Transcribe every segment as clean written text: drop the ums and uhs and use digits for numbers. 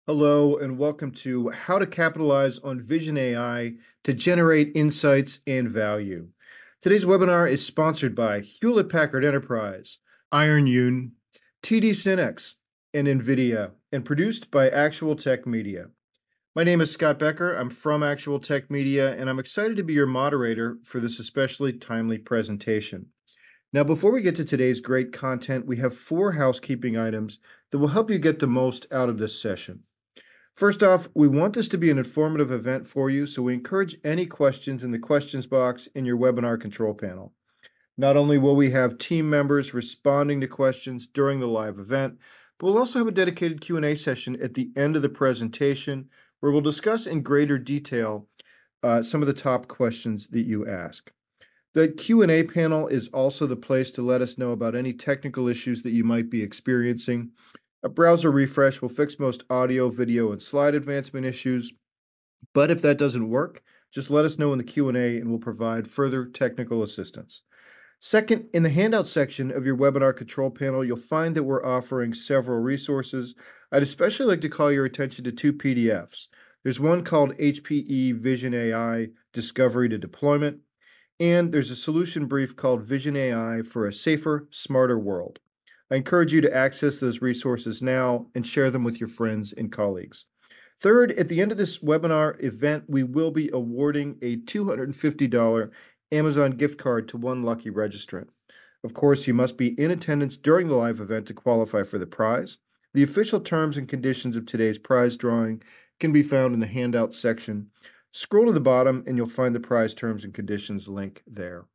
Hello, and welcome to How to Capitalize on Vision AI to Generate Insights and Value. Today's webinar is sponsored by Hewlett Packard Enterprise, IronYun, TD SYNNEX, and NVIDIA, and produced by Actual Tech Media. My name is Scott Becker. I'm from Actual Tech Media, and I'm excited to be your moderator for this especially timely presentation. Now, before we get to today's great content, we have 4 housekeeping items that will help you get the most out of this session. First off, we want this to be an informative event for you, so we encourage any questions in the questions box in your webinar control panel. Not only will we have team members responding to questions during the live event, but we'll also have a dedicated Q&A session at the end of the presentation where we'll discuss in greater detail some of the top questions that you ask. The Q&A panel is also the place to let us know about any technical issues that you might be experiencing. A browser refresh will fix most audio, video, and slide advancement issues, but if that doesn't work, just let us know in the Q&A and we'll provide further technical assistance. Second, in the handout section of your webinar control panel, you'll find that we're offering several resources. I'd especially like to call your attention to 2 PDFs. There's one called HPE Vision AI Discovery to Deployment, and there's a solution brief called Vision AI for a Safer, Smarter World. I encourage you to access those resources now and share them with your friends and colleagues. Third, at the end of this webinar event, we will be awarding a $250 Amazon gift card to one lucky registrant. Of course, you must be in attendance during the live event to qualify for the prize. The official terms and conditions of today's prize drawing can be found in the handout section. Scroll to the bottom and you'll find the prize terms and conditions link there.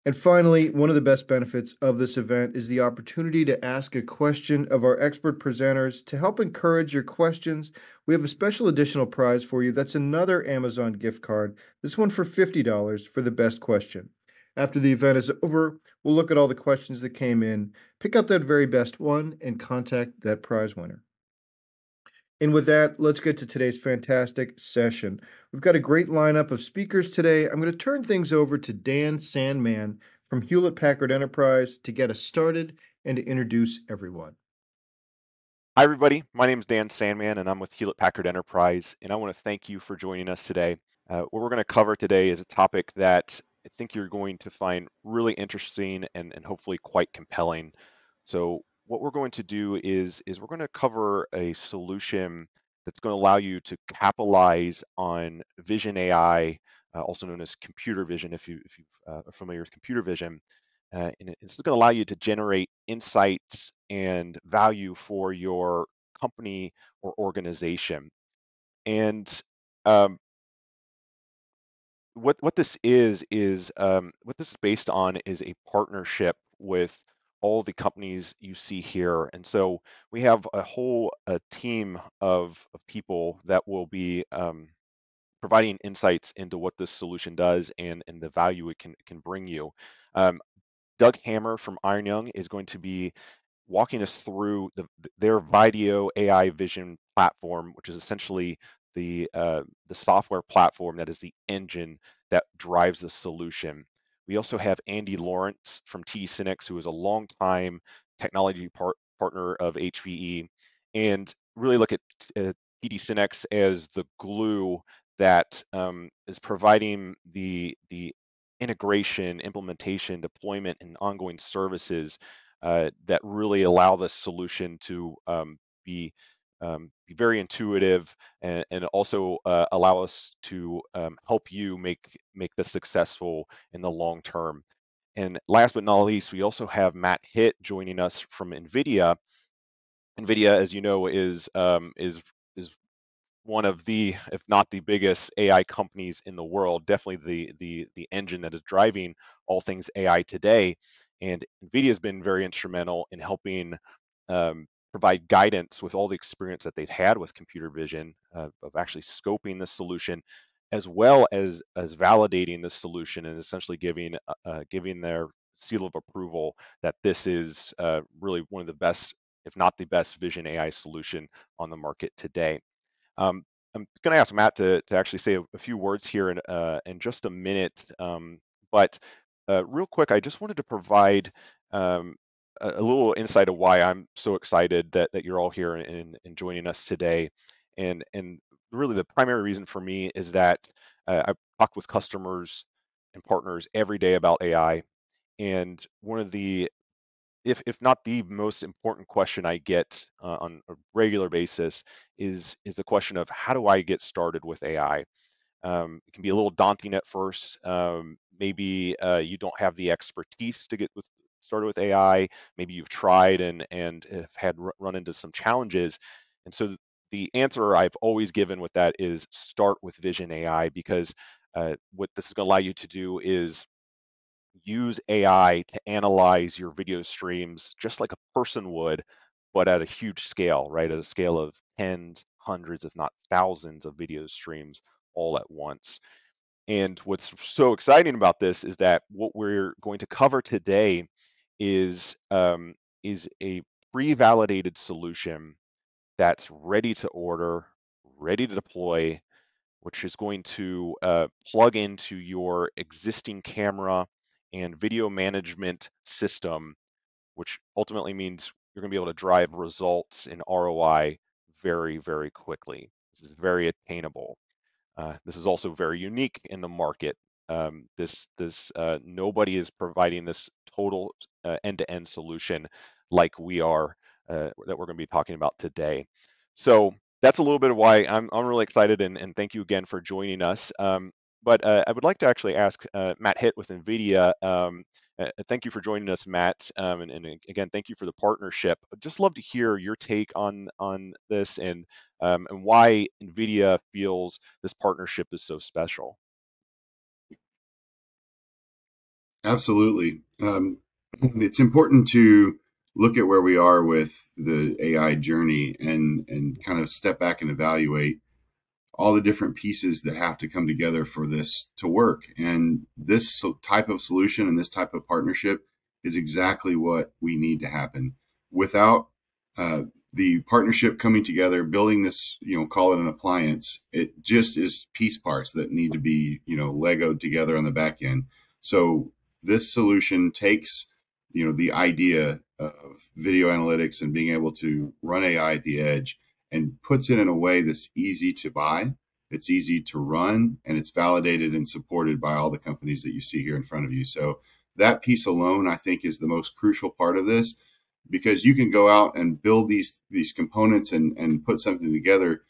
And finally, one of the best benefits of this event is the opportunity to ask a question of our expert presenters. To help encourage your questions, we have a special additional prize for you. That's another Amazon gift card, this one for $50 for the best question. After the event is over, we'll look at all the questions that came in, pick out that very best one, and contact that prize winner. And with that, let's get to today's fantastic session. We've got a great lineup of speakers today. I'm going to turn things over to Dan Sandman from Hewlett Packard Enterprise to get us started and to introduce everyone. Hi, everybody. My name is Dan Sandman, and I'm with Hewlett Packard Enterprise, and I want to thank you for joining us today. What we're going to cover today is a topic that I think you're going to find really interesting and hopefully quite compelling. So what we're going to do is we're going to cover a solution that's going to allow you to capitalize on Vision AI, also known as computer vision, if you are familiar with computer vision. And this is going to allow you to generate insights and value for your company or organization. And um, what this is what this is based on is a partnership with all the companies you see here. And so we have a team of people that will be providing insights into what this solution does and the value it can bring you. Um, Doug Hammer from IronYun is going to be walking us through their video AI vision platform, which is essentially the software platform that is the engine that drives the solution. We also have Andy Lawrence from TD SYNNEX, who is a longtime technology partner of HPE, and really look at TD SYNNEX as the glue that is providing the integration, implementation, deployment, and ongoing services that really allow this solution to be very intuitive and also allow us to help you make this successful in the long term. And last but not least, we also have Matt Hitt joining us from NVIDIA. NVIDIA, as you know, is one of the, if not the biggest AI companies in the world, definitely the engine that is driving all things AI today. And NVIDIA has been very instrumental in helping provide guidance with all the experience that they've had with computer vision of actually scoping the solution, as well as validating the solution and essentially giving their seal of approval that this is really one of the best, if not the best, vision AI solution on the market today. I'm going to ask Matt to actually say a few words here in just a minute, but real quick, I just wanted to provide a little insight of why I'm so excited that you're all here and joining us today. And really the primary reason for me is that I talk with customers and partners every day about AI. And one of the, if not the most important question I get on a regular basis is the question of how do I get started with AI? It can be a little daunting at first. Maybe you don't have the expertise to get started with AI. Maybe you've tried and have had run into some challenges. And so the answer I've always given with that is start with Vision AI, because what this is going to allow you to do is use AI to analyze your video streams just like a person would, but at a huge scale, right? At a scale of tens, hundreds, if not thousands of video streams all at once. And what's so exciting about this is that what we're going to cover today is a pre-validated solution that's ready to order, ready to deploy, which is going to plug into your existing camera and video management system, which ultimately means you're going to be able to drive results in ROI very, very quickly. This is very attainable. This is also very unique in the market. Nobody is providing this total end-to-end solution like we are, that we're going to be talking about today. So that's a little bit of why I'm really excited, and thank you again for joining us. But I would like to actually ask Matt Hitt with NVIDIA. Thank you for joining us, Matt, and again, thank you for the partnership. I'd just love to hear your take on this, and why NVIDIA feels this partnership is so special. Absolutely. It's important to look at where we are with the AI journey and kind of step back and evaluate all the different pieces that have to come together for this to work. And this type of solution and this type of partnership is exactly what we need to happen. Without uh, the partnership coming together, building this, call it an appliance, it just is piece parts that need to be, Legoed together on the back end. So this solution takes, the idea of video analytics and being able to run AI at the edge and puts it in a way that's easy to buy, it's easy to run, and it's validated and supported by all the companies that you see here in front of you. So that piece alone, I think, is the most crucial part of this, because you can go out and build these components and put something together.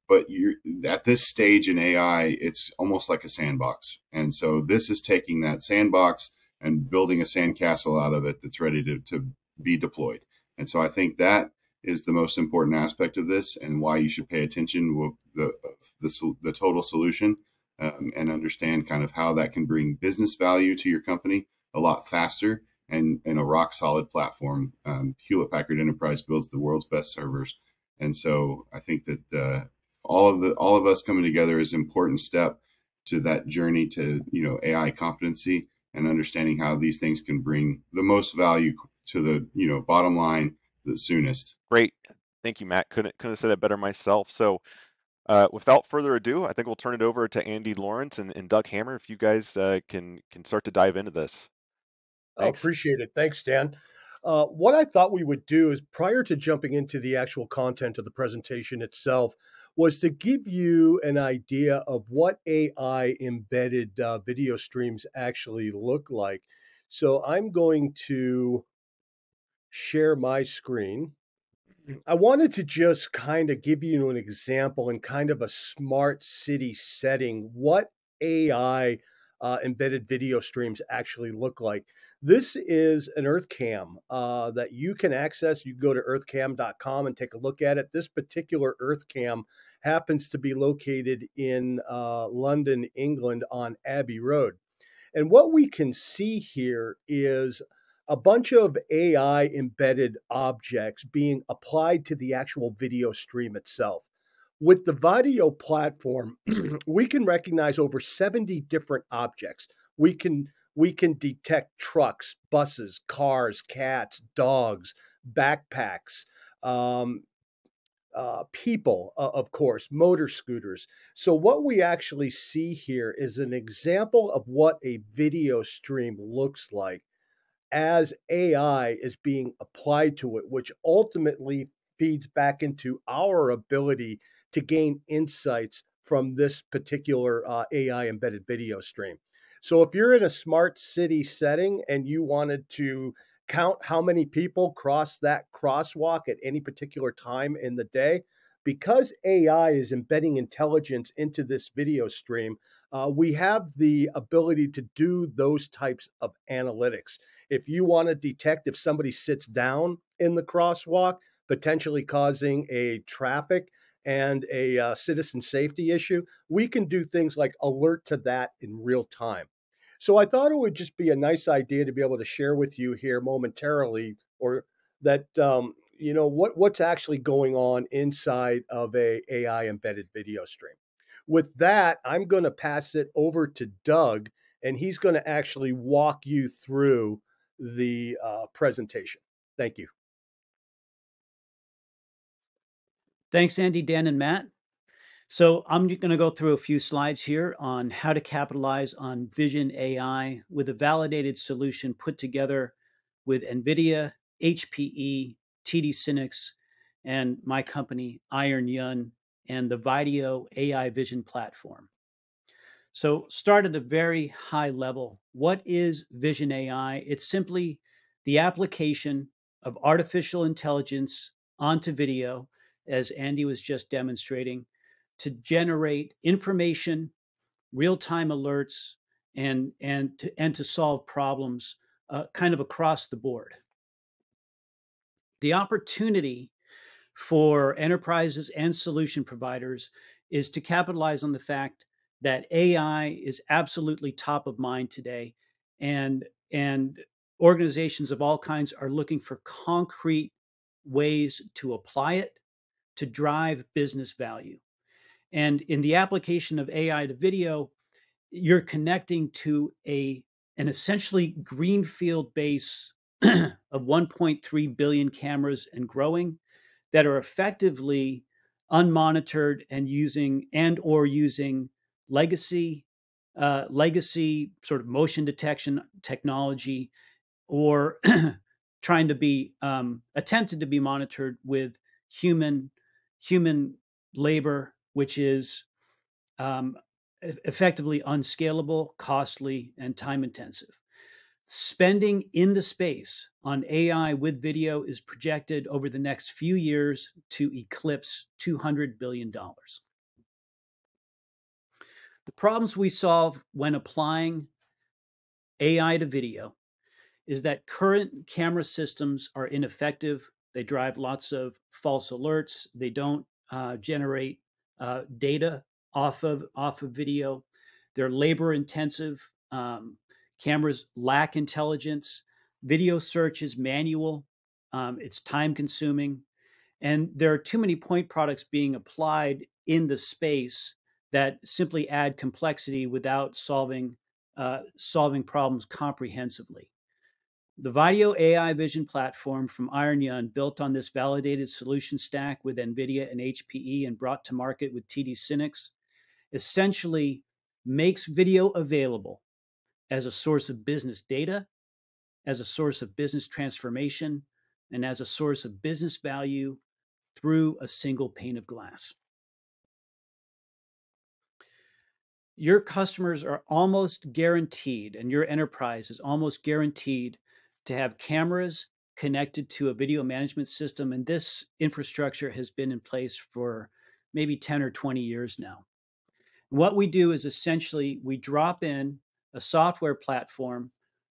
But you're at this stage in AI, it's almost like a sandbox. And so this is taking that sandbox and building a sandcastle out of it that's ready to be deployed. And so I think that is the most important aspect of this, and why you should pay attention with the total solution, and understand kind of how that can bring business value to your company a lot faster and in a rock solid platform. Hewlett Packard Enterprise builds the world's best servers, and so I think that all of us coming together is an important step to that journey to AI competency and understanding how these things can bring the most value to the bottom line the soonest. Great. Thank you, Matt. Couldn't have said it better myself. So without further ado, I think we'll turn it over to Andy Lawrence and Doug Hammer, if you guys can start to dive into this. Oh, Thanks. appreciate it. Thanks, Dan. What I thought we would do is, prior to jumping into the actual content of the presentation itself, was to give you an idea of what AI embedded video streams actually look like. So I'm going to share my screen. I wanted to just kind of give you an example in kind of a smart city setting, what AI embedded video streams actually look like. This is an EarthCam that you can access. You can go to earthcam.com and take a look at it. This particular EarthCam happens to be located in London, England on Abbey Road. And what we can see here is a bunch of AI embedded objects being applied to the actual video stream itself. With the video platform, we can recognize over 70 different objects. We can detect trucks, buses, cars, cats, dogs, backpacks, um, people, of course, motor scooters. So, what we actually see here is an example of what a video stream looks like. as AI is being applied to it, which ultimately feeds back into our ability to gain insights from this particular AI embedded video stream. So if you're in a smart city setting and you wanted to count how many people cross that crosswalk at any particular time in the day, because AI is embedding intelligence into this video stream, we have the ability to do those types of analytics. If you want to detect if somebody sits down in the crosswalk, potentially causing a traffic and a citizen safety issue, we can do things like alert to that in real time. So I thought it would just be a nice idea to be able to share with you here momentarily, or that what's actually going on inside of a AI embedded video stream. With that, I'm going to pass it over to Doug, and he's going to actually walk you through the presentation. Thank you. Thanks, Andy, Dan, and Matt. So I'm going to go through a few slides here on how to capitalize on Vision AI with a validated solution put together with NVIDIA, HPE, TD SYNNEX, and my company, IronYun, and the Video AI Vision platform. So start at a very high level. What is Vision AI? It's simply the application of artificial intelligence onto video, as Andy was just demonstrating, to generate information, real-time alerts, and to solve problems kind of across the board. The opportunity for enterprises and solution providers is to capitalize on the fact that AI is absolutely top of mind today, and organizations of all kinds are looking for concrete ways to apply it to drive business value. And in the application of AI to video, you're connecting to an essentially greenfield base of 1.3 billion cameras and growing that are effectively unmonitored and using legacy sort of motion detection technology, or trying to be attempted to be monitored with human labor, which is effectively unscalable, costly, and time intensive. Spending in the space on AI with video is projected over the next few years to eclipse $200 billion. The problems we solve when applying AI to video is that current camera systems are ineffective. They drive lots of false alerts. They don't generate data off of video. They're labor intensive. Cameras lack intelligence. Video search is manual. It's time consuming. And there are too many point products being applied in the space that simply add complexity without solving problems comprehensively. The Video AI Vision platform from IronYun, built on this validated solution stack with NVIDIA and HPE and brought to market with TD SYNNEX, essentially makes video available as a source of business data, as a source of business transformation, and as a source of business value through a single pane of glass. Your customers are almost guaranteed, and your enterprise is almost guaranteed to have cameras connected to a video management system. And this infrastructure has been in place for maybe 10 or 20 years now. What we do is essentially we drop in a software platform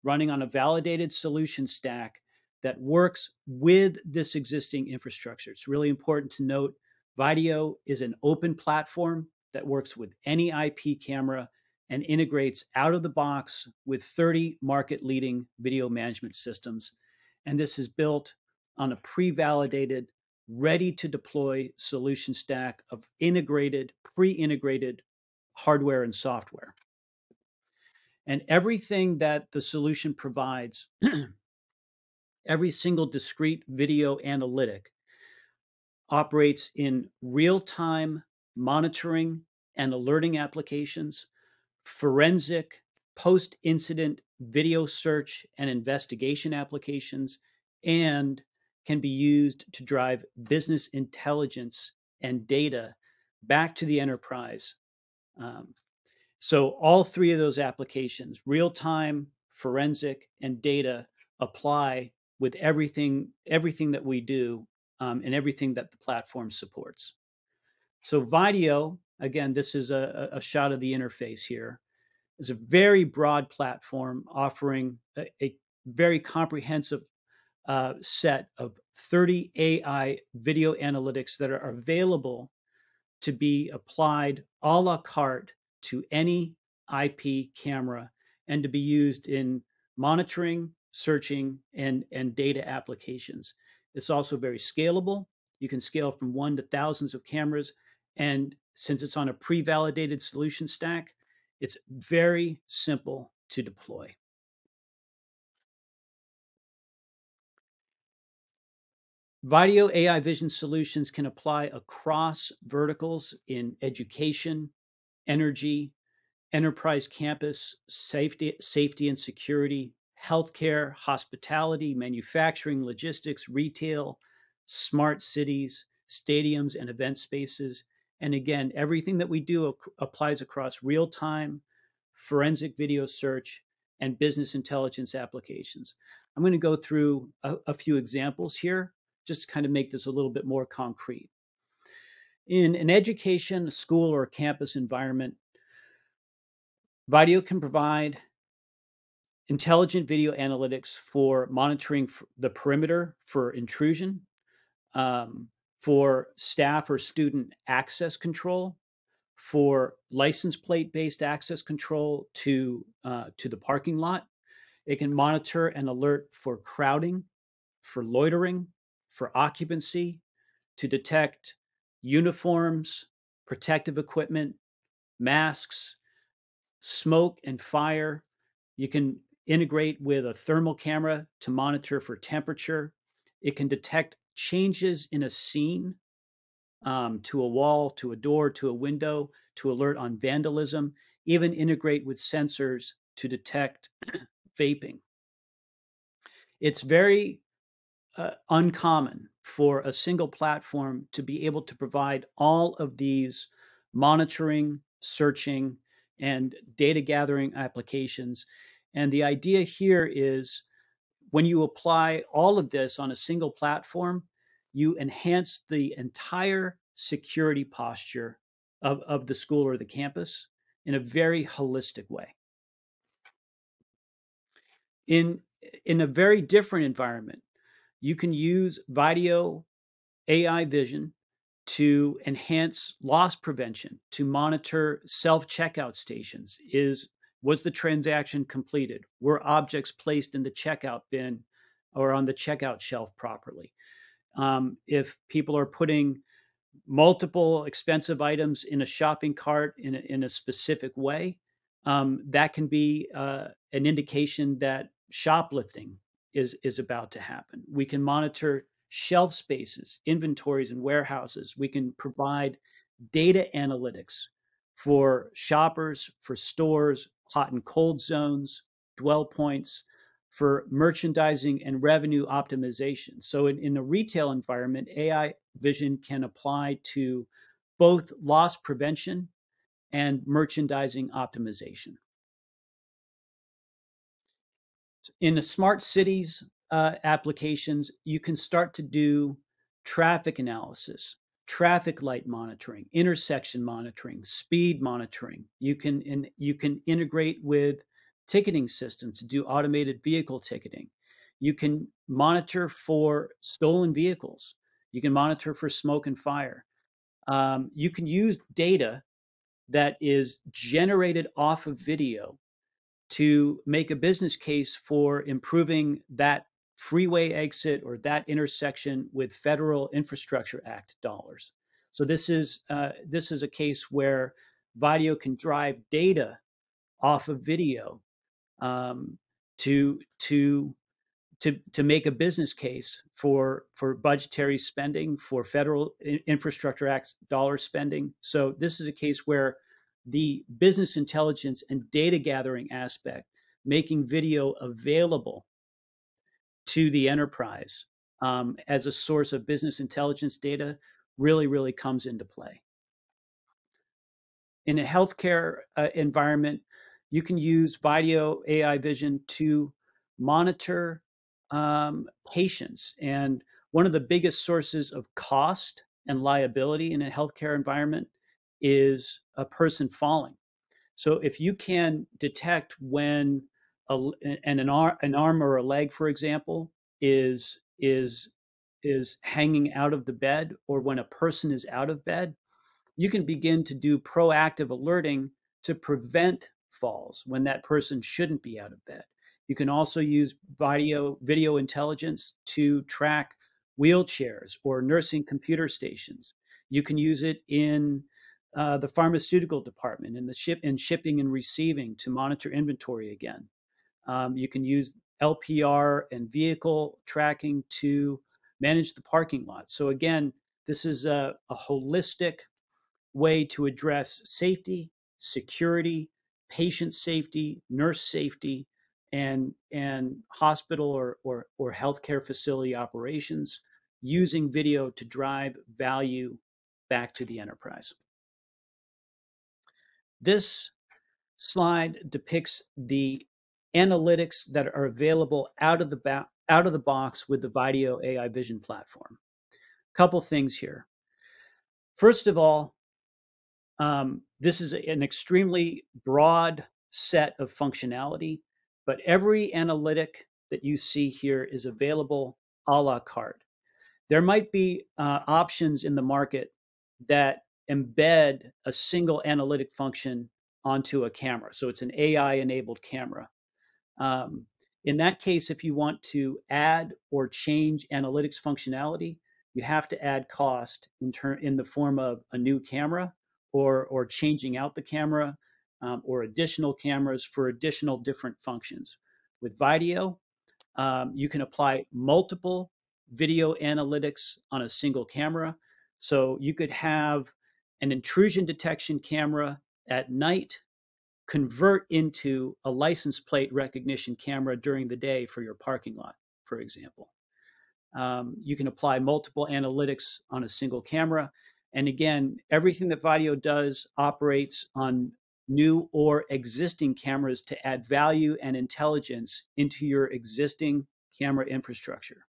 running on a validated solution stack that works with this existing infrastructure. It's really important to note Video is an open platform that works with any IP camera and integrates out of the box with 30 market-leading video management systems. And this is built on a pre-validated, ready-to-deploy solution stack of pre-integrated hardware and software. And everything that the solution provides, every single discrete video analytic, operates in real-time monitoring and alerting applications, forensic post-incident video search and investigation applications, and can be used to drive business intelligence and data back to the enterprise. So all three of those applications, real-time, forensic, and data, apply with everything that we do, and everything that the platform supports. So Video, again, this is a shot of the interface here, is a very broad platform offering a very comprehensive set of 30 AI video analytics that are available to be applied a la carte to any IP camera and to be used in monitoring, searching, and data applications. It's also very scalable. You can scale from 1 to thousands of cameras. And since it's on a pre-validated solution stack, it's very simple to deploy. Video AI vision solutions can apply across verticals in education, energy, enterprise campus, safety and security, healthcare, hospitality, manufacturing, logistics, retail, smart cities, stadiums, and event spaces. And again, everything that we do applies across real-time, forensic video search, and business intelligence applications. I'm going to go through a few examples here, just to kind of make this a little bit more concrete. In an education, a school, or a campus environment, Video can provide intelligent video analytics for monitoring the perimeter for intrusion, for staff or student access control, for license plate-based access control to the parking lot. It can monitor and alert for crowding, for loitering, for occupancy, to detect uniforms, protective equipment, masks, smoke and fire. You can integrate with a thermal camera to monitor for temperature. It can detect changes in a scene, to a wall, to a door, to a window, to alert on vandalism, even integrate with sensors to detect vaping. It's very uncommon for a single platform to be able to provide all of these monitoring, searching, and data gathering applications. And the idea here is when you apply all of this on a single platform, you enhance the entire security posture of the school or the campus in a very holistic way. In a very different environment, you can use Video AI vision to enhance loss prevention, to monitor self-checkout stations. Was the transaction completed? Were objects placed in the checkout bin or on the checkout shelf properly? If people are putting multiple expensive items in a shopping cart in a specific way, that can be an indication that shoplifting is about to happen. We can monitor shelf spaces, inventories, and warehouses. We can provide data analytics for shoppers, for stores, hot and cold zones, dwell points, for merchandising and revenue optimization. So in a retail environment, AI vision can apply to both loss prevention and merchandising optimization. In the smart cities applications, you can start to do traffic analysis, traffic light monitoring, intersection monitoring, speed monitoring. You can integrate with ticketing systems to do automated vehicle ticketing. You can monitor for stolen vehicles. You can monitor for smoke and fire. You can use data that is generated off of video to make a business case for improving that freeway exit or that intersection with Federal Infrastructure Act dollars. So this is a case where Video can drive data off of video, to make a business case for budgetary spending, for Federal Infrastructure Act dollar spending. So this is a case where the business intelligence and data gathering aspect, making video available to the enterprise as a source of business intelligence data really comes into play. In a healthcare environment, you can use video AI vision to monitor patients. And one of the biggest sources of cost and liability in a healthcare environment is a person falling. So if you can detect when an arm or a leg, for example, is hanging out of the bed, or when a person is out of bed, you can begin to do proactive alerting to prevent falls when that person shouldn't be out of bed. You can also use video intelligence to track wheelchairs or nursing computer stations. You can use it in the pharmaceutical department, in shipping and receiving, to monitor inventory again. You can use LPR and vehicle tracking to manage the parking lot. So again, this is a holistic way to address safety, security, patient safety, nurse safety, and hospital or healthcare facility operations, using video to drive value back to the enterprise. This slide depicts the analytics that are available out of the box with the video AI vision platform. Couple things here. First of all, this is an extremely broad set of functionality, but every analytic that you see here is available a la carte. There might be options in the market that embed a single analytic function onto a camera. So it's an AI-enabled camera. In that case, if you want to add or change analytics functionality, you have to add cost in the form of a new camera, or changing out the camera, or additional cameras for additional different functions. With video, you can apply multiple video analytics on a single camera. So you could have an intrusion detection camera at night convert into a license plate recognition camera during the day for your parking lot, for example. You can apply multiple analytics on a single camera. And again, everything that video does operates on new or existing cameras to add value and intelligence into your existing camera infrastructure.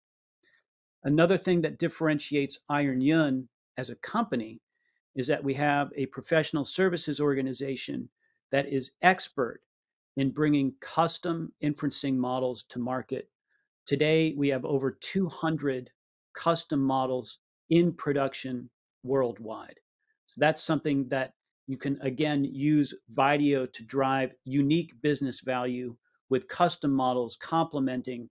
Another thing that differentiates IronYun as a company is that we have a professional services organization that is expert in bringing custom inferencing models to market. Today, we have over 200 custom models in production worldwide. So that's something that you can, again, use video to drive unique business value with custom models complementing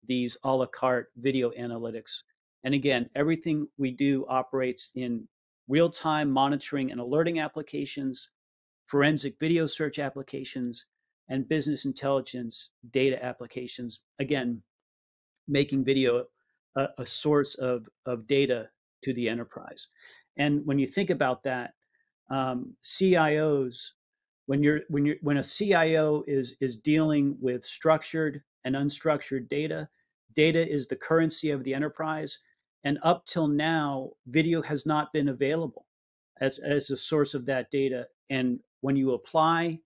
these a la carte video analytics. And again, everything we do operates in real-time monitoring and alerting applications, forensic video search applications, and business intelligence data applications, again, making video a source of data to the enterprise. And when you think about that, CIOs, when a CIO is dealing with structured and unstructured data, data is the currency of the enterprise. And up till now, video has not been available as a source of that data. And when you apply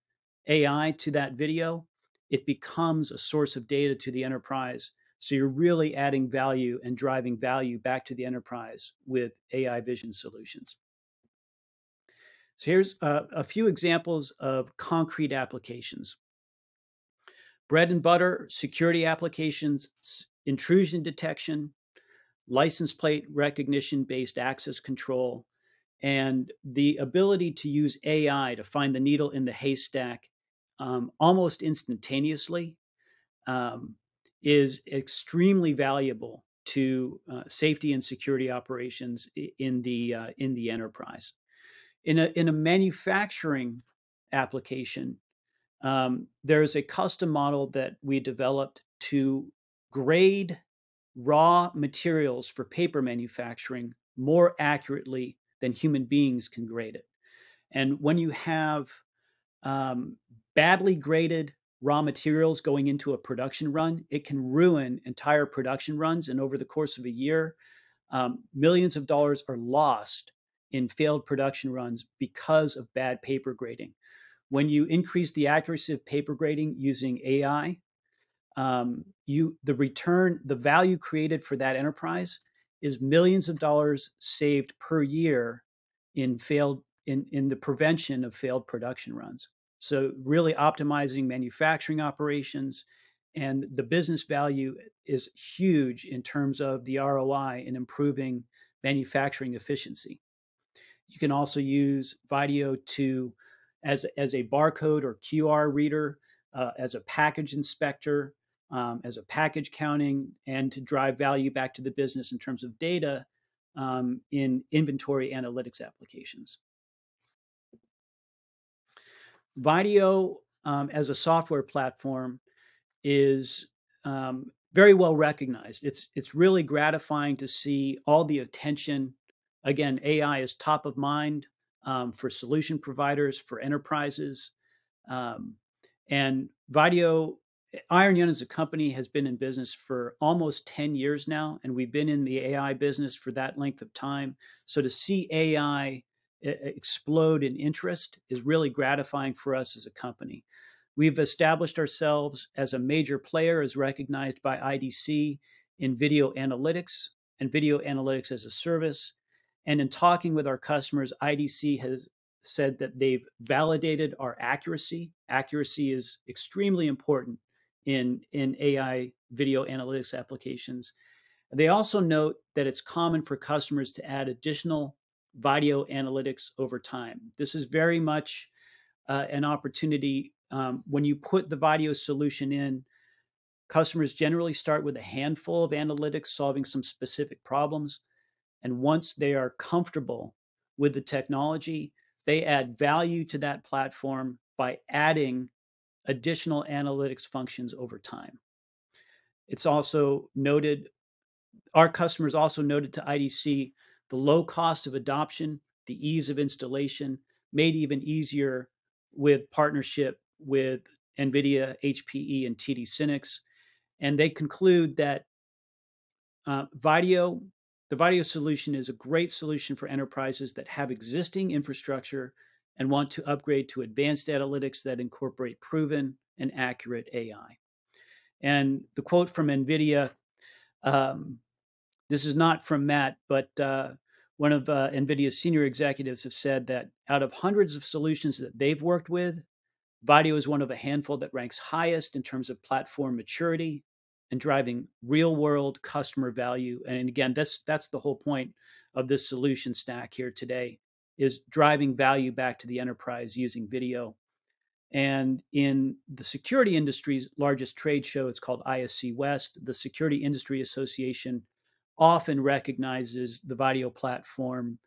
AI to that video, it becomes a source of data to the enterprise. So you're really adding value and driving value back to the enterprise with AI vision solutions. So here's a few examples of concrete applications. Bread and butter security applications, intrusion detection, license plate recognition-based access control, and the ability to use AI to find the needle in the haystack almost instantaneously is extremely valuable to safety and security operations in the enterprise. In a manufacturing application, there's a custom model that we developed to grade raw materials for paper manufacturing more accurately than human beings can grade it. And when you have badly graded raw materials going into a production run, it can ruin entire production runs. And over the course of a year, millions of dollars are lost in failed production runs because of bad paper grading. When you increase the accuracy of paper grading using AI, the value created for that enterprise is millions of dollars saved per year in the prevention of failed production runs. So really optimizing manufacturing operations, and the business value is huge in terms of the ROI in improving manufacturing efficiency. You can also use Video as a barcode or QR reader, as a package inspector, as a package counting, and to drive value back to the business in terms of data in inventory analytics applications. Video as a software platform is very well recognized. It's really gratifying to see all the attention. Again, AI is top of mind for solution providers, for enterprises. And IronYun as a company has been in business for almost 10 years now, and we've been in the AI business for that length of time. So to see AI explode in interest is really gratifying for us as a company. We've established ourselves as a major player, as recognized by IDC in video analytics and video analytics as a service. And in talking with our customers, IDC has said that they've validated our accuracy. Accuracy is extremely important in AI video analytics applications. They also note that it's common for customers to add additional video analytics over time. This is very much an opportunity. When you put the video solution in, customers generally start with a handful of analytics solving some specific problems. And once they are comfortable with the technology, they add value to that platform by adding additional analytics functions over time. It's also noted, our customers also noted to IDC the low cost of adoption, the ease of installation, made even easier with partnership with NVIDIA, HPE, and TD SYNNEX. And they conclude that the video solution is a great solution for enterprises that have existing infrastructure and want to upgrade to advanced analytics that incorporate proven and accurate AI. And the quote from NVIDIA, this is not from Matt, but one of NVIDIA's senior executives have said that out of hundreds of solutions that they've worked with, Video is one of a handful that ranks highest in terms of platform maturity and driving real-world customer value. And again, that's the whole point of this solution stack here today, is driving value back to the enterprise using video. And in the security industry's largest trade show, it's called ISC West, the Security Industry Association often recognizes the video platform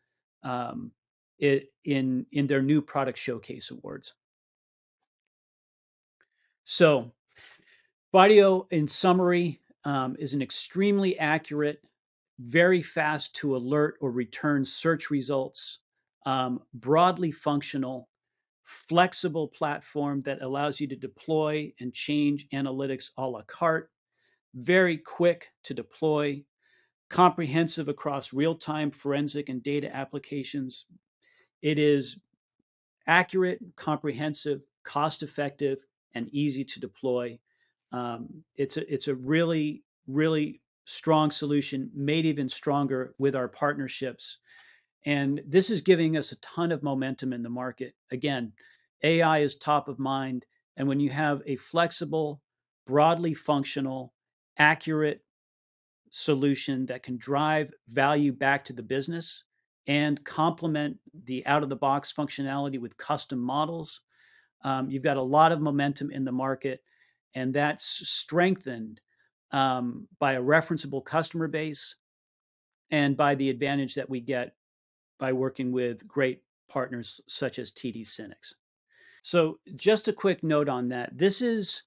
in their new product showcase awards. So video, in summary, is an extremely accurate, very fast to alert or return search results, broadly functional, flexible platform that allows you to deploy and change analytics a la carte, very quick to deploy, comprehensive across real-time forensic and data applications. It is accurate, comprehensive, cost-effective, and easy to deploy. It's a really, really strong solution, made even stronger with our partnerships. And this is giving us a ton of momentum in the market. Again, AI is top of mind. And when you have a flexible, broadly functional, accurate solution that can drive value back to the business and complement the out-of-the-box functionality with custom models, you've got a lot of momentum in the market, and that's strengthened by a referenceable customer base and by the advantage that we get by working with great partners such as TD SYNNEX. So just a quick note on that. This is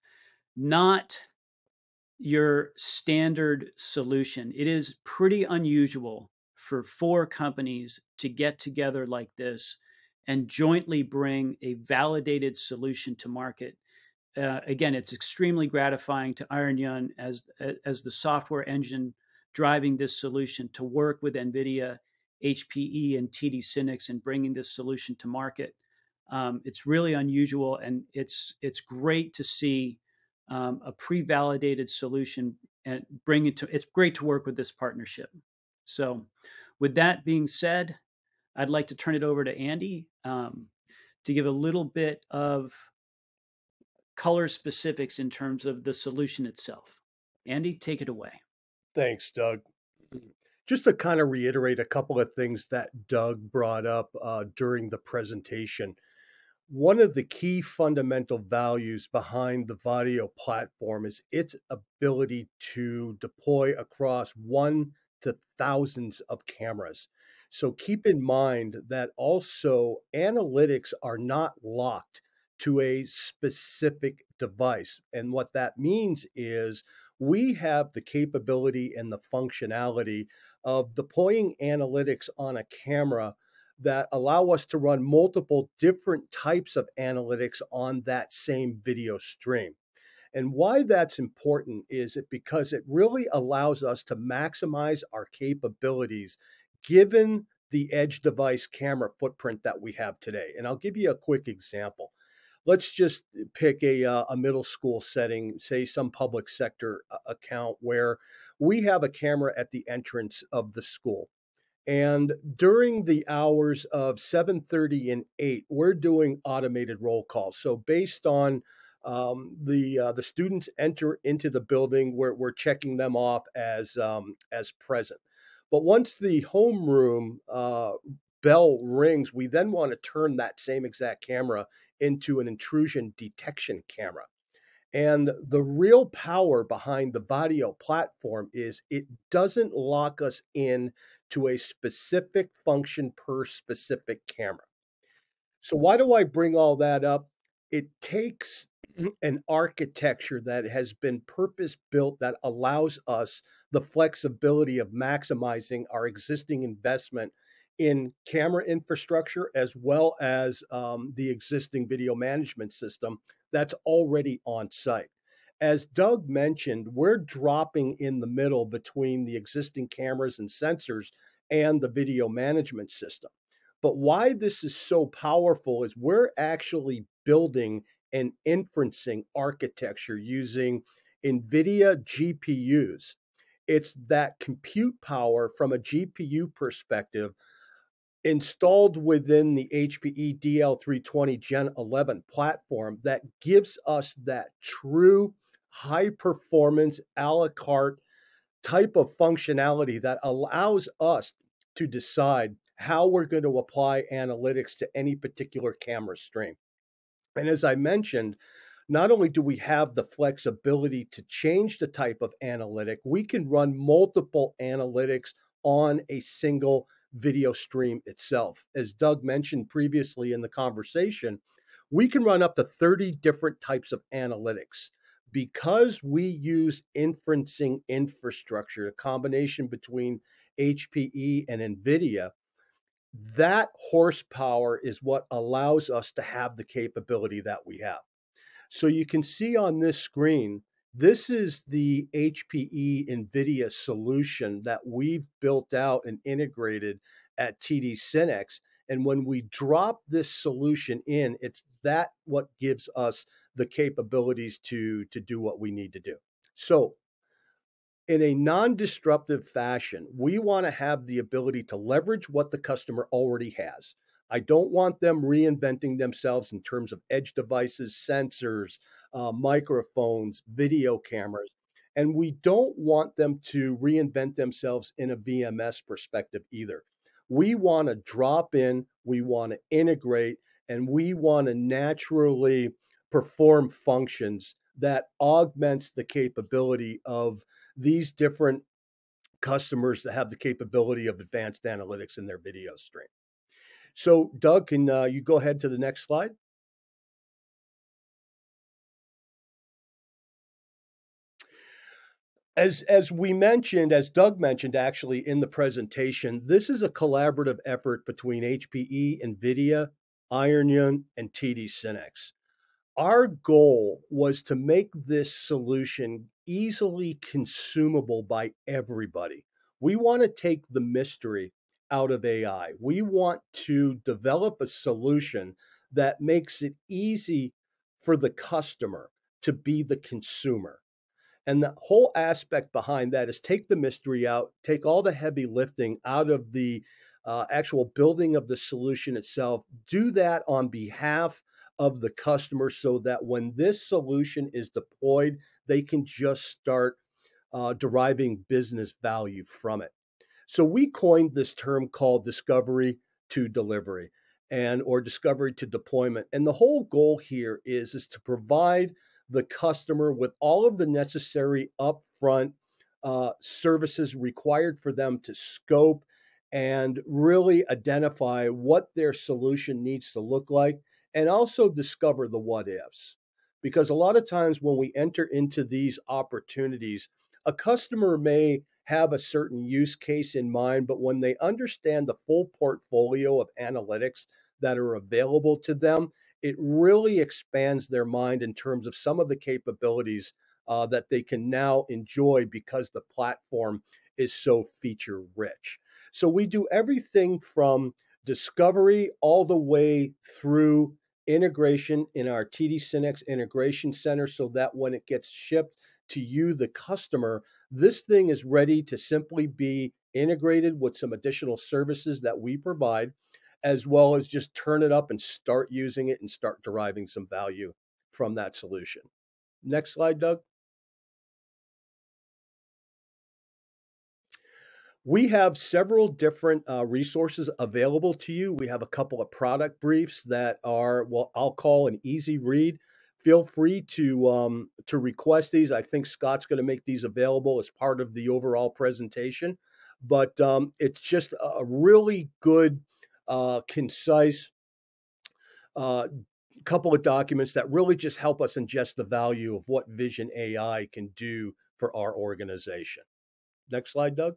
not your standard solution. It is pretty unusual for 4 companies to get together like this and jointly bring a validated solution to market. Again, it's extremely gratifying to IronYun as the software engine driving this solution to work with NVIDIA, HPE, and TD SYNNEX in bringing this solution to market. It's really unusual, and it's great to see a pre-validated solution and bring it to. It's great to work with this partnership. So, with that being said, I'd like to turn it over to Andy to give a little bit of color specifics in terms of the solution itself. Andy, take it away. Thanks, Doug. Just to kind of reiterate a couple of things that Doug brought up during the presentation. One of the key fundamental values behind the Vadio platform is its ability to deploy across one to thousands of cameras. So keep in mind that also analytics are not locked to a specific device. And what that means is we have the capability and the functionality of deploying analytics on a camera that allow us to run multiple different types of analytics on that same video stream. And why that's important is it because it really allows us to maximize our capabilities given the edge device camera footprint that we have today. And I'll give you a quick example. Let's just pick a middle school setting, say some public sector account where we have a camera at the entrance of the school. And during the hours of 7:30 and 8, we're doing automated roll calls. So based on the students enter into the building, we're checking them off as present. But once the homeroom bell rings, we then want to turn that same exact camera into an intrusion detection camera. And the real power behind the Vadio platform is it doesn't lock us in to a specific function per specific camera. So why do I bring all that up? It takes an architecture that has been purpose built that allows us the flexibility of maximizing our existing investment in camera infrastructure as well as the existing video management system that's already on site. As Doug mentioned, we're dropping in the middle between the existing cameras and sensors and the video management system. But why this is so powerful is we're actually building an inferencing architecture using NVIDIA GPUs. It's that compute power from a GPU perspective installed within the HPE DL320 Gen 11 platform that gives us that true high performance a la carte type of functionality that allows us to decide how we're going to apply analytics to any particular camera stream. And as I mentioned, not only do we have the flexibility to change the type of analytic, we can run multiple analytics on a single video stream itself. As Doug mentioned previously in the conversation, we can run up to 30 different types of analytics. Because we use inferencing infrastructure, a combination between HPE and NVIDIA, that horsepower is what allows us to have the capability that we have. So you can see on this screen, this is the HPE NVIDIA solution that we've built out and integrated at TD SYNNEX. And when we drop this solution in, it's that what gives us the capabilities to do what we need to do. So in a non-disruptive fashion, we want to have the ability to leverage what the customer already has. I don't want them reinventing themselves in terms of edge devices, sensors, microphones, video cameras. And we don't want them to reinvent themselves in a VMS perspective either. We want to drop in, we want to integrate, and we want to naturally perform functions that augments the capability of these different customers that have the capability of advanced analytics in their video stream. So, Doug, can you go ahead to the next slide? As we mentioned, as Doug mentioned actually in the presentation, this is a collaborative effort between HPE, NVIDIA, IronYun, and TD SYNNEX. Our goal was to make this solution easily consumable by everybody. We want to take the mystery out of AI. We want to develop a solution that makes it easy for the customer to be the consumer. And the whole aspect behind that is take the mystery out, take all the heavy lifting out of the actual building of the solution itself, do that on behalf of the customer so that when this solution is deployed, they can just start deriving business value from it. So we coined this term called discovery to delivery and or discovery to deployment. And the whole goal here is to provide the customer with all of the necessary upfront services required for them to scope and really identify what their solution needs to look like and also discover the what ifs. Because a lot of times when we enter into these opportunities, a customer may have a certain use case in mind, but when they understand the full portfolio of analytics that are available to them, it really expands their mind in terms of some of the capabilities that they can now enjoy because the platform is so feature rich. So we do everything from discovery all the way through integration in our TD SYNNEX integration center so that when it gets shipped to you, the customer, this thing is ready to simply be integrated with some additional services that we provide, as well as just turn it up and start using it and start deriving some value from that solution. Next slide, Doug. We have several different resources available to you. We have a couple of product briefs that are, well, I'll call an easy read. Feel free to request these. I think Scott's going to make these available as part of the overall presentation. But it's just a really good, concise couple of documents that really just help us ingest the value of what Vision AI can do for our organization. Next slide, Doug.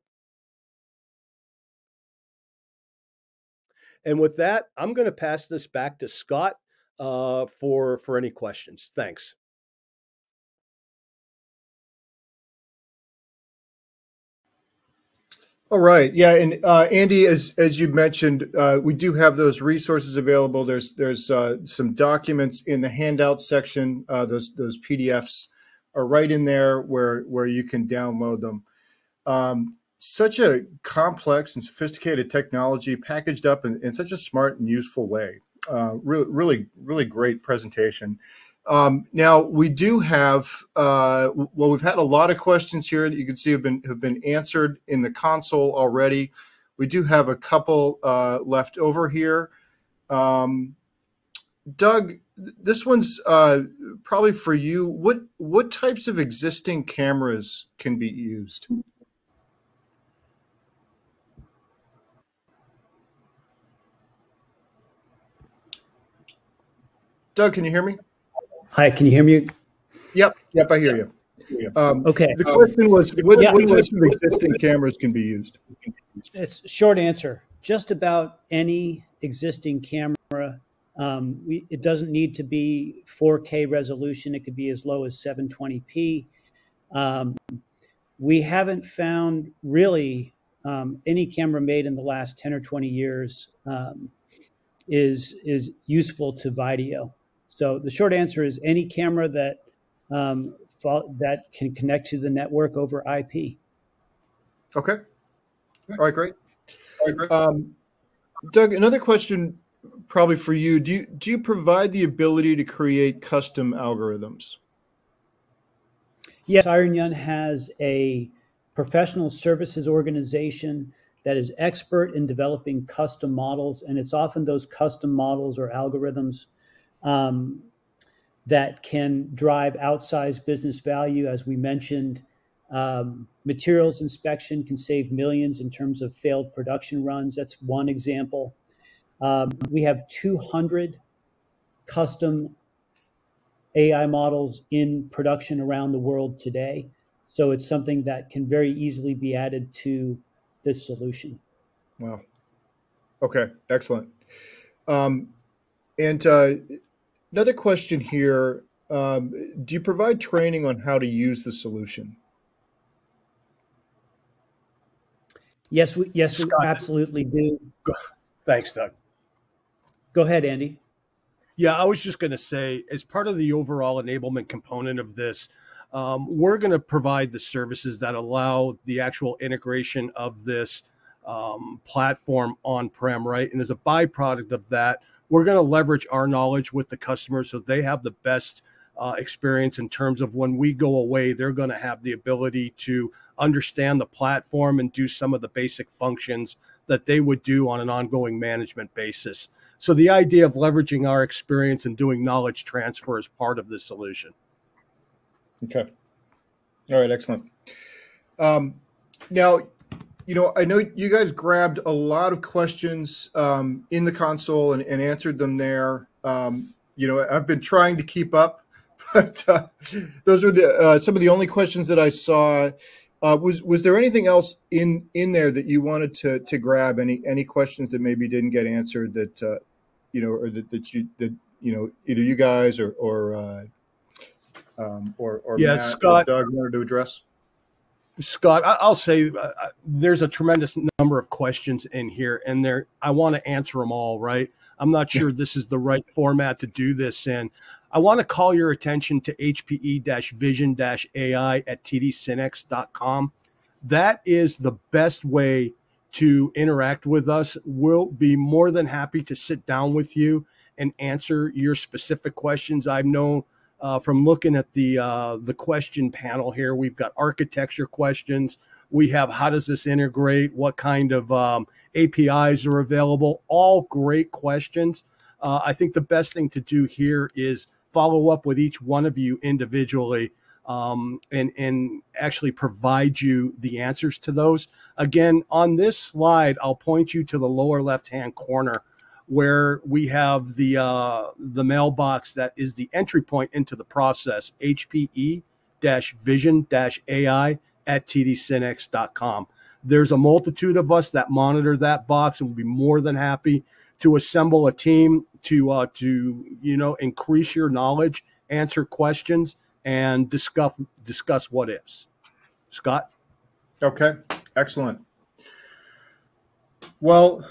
And with that, I'm going to pass this back to Scott for any questions. Thanks. All right. Yeah, and Andy, as you mentioned, we do have those resources available. There's some documents in the handout section. Those PDFs are right in there where you can download them. Such a complex and sophisticated technology packaged up in such a smart and useful way. Really great presentation. Now we do have, we've had a lot of questions here that you can see have been answered in the console already. We do have a couple left over here. Doug, this one's probably for you. What types of existing cameras can be used? Doug, can you hear me? Hi, can you hear me? Yep, I hear you. Okay. The question was, what types of existing cameras can be used? It's short answer. Just about any existing camera. It doesn't need to be 4K resolution. It could be as low as 720p. We haven't found really any camera made in the last 10 or 20 years is useful to video. So the short answer is any camera that that can connect to the network over IP. Okay. All right, great. Doug, another question probably for you. Do you provide the ability to create custom algorithms? Yes, IronYun has a professional services organization that is expert in developing custom models, and it's often those custom models or algorithms that can drive outsized business value. As we mentioned, materials inspection can save millions in terms of failed production runs. That's one example. We have 200 custom AI models in production around the world today. So it's something that can very easily be added to this solution. Wow. Okay, excellent. And another question here, do you provide training on how to use the solution? Yes, we Scott, absolutely do. thanks, Doug. Go ahead, Andy. Yeah, I was just going to say, as part of the overall enablement component of this, we're going to provide the services that allow the actual integration of this platform on-prem, right? And as a byproduct of that, we're going to leverage our knowledge with the customers so they have the best experience in terms of when we go away, they're going to have the ability to understand the platform and do some of the basic functions that they would do on an ongoing management basis. So the idea of leveraging our experience and doing knowledge transfer is part of this solution. Okay. All right. Excellent. Now, I know you guys grabbed a lot of questions in the console and answered them there. I've been trying to keep up, but those were some of the only questions that I saw. Was there anything else in there that you wanted to grab? Any questions that maybe didn't get answered that or that either you guys or Yeah, Matt Scott. or Doug wanted to address? Scott, I'll say there's a tremendous number of questions in here, and I want to answer them all, right? I'm not sure this is the right format to do this in. I want to call your attention to hpe-vision-ai at tdsynnex.com. That is the best way to interact with us. We'll be more than happy to sit down with you and answer your specific questions. I've known from looking at the question panel here, we've got architecture questions. We have how does this integrate? What kind of APIs are available? All great questions. I think the best thing to do here is follow up with each one of you individually and actually provide you the answers to those. Again, on this slide, I'll point you to the lower left-hand corner where we have the mailbox that is the entry point into the process, hpe-vision-ai at tdsynnex.com. There's a multitude of us that monitor that box, and we'll be more than happy to assemble a team to increase your knowledge, answer questions, and discuss what ifs. Scott? Okay, excellent. Well,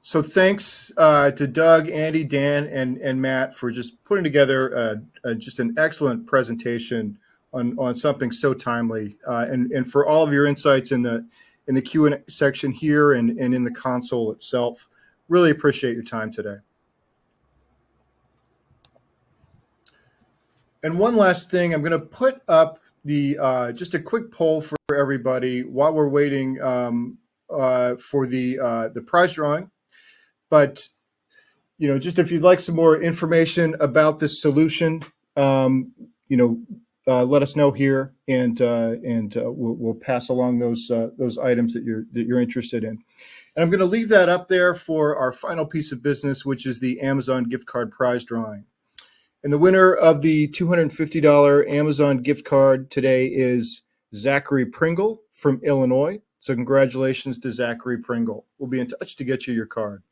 so thanks to Doug, Andy, Dan, and Matt for just putting together just an excellent presentation on something so timely, and for all of your insights in the Q&A section here and in the console itself. Really appreciate your time today. And one last thing, I'm going to put up the just a quick poll for everybody while we're waiting for the prize drawing. But just if you'd like some more information about this solution, let us know here, and we'll pass along those items that you're interested in. And I'm going to leave that up there for our final piece of business, which is the Amazon gift card prize drawing. And the winner of the $250 Amazon gift card today is Zachary Pringle from Illinois. So congratulations to Zachary Pringle. We'll be in touch to get you your card.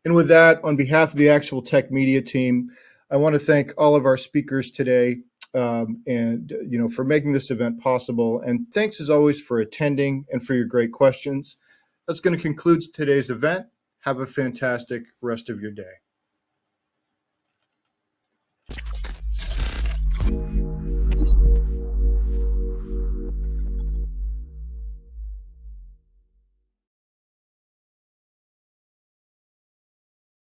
And with that, on behalf of the Actual Tech Media team, I want to thank all of our speakers today for making this event possible. And thanks as always for attending and for your great questions. That's going to conclude today's event. Have a fantastic rest of your day.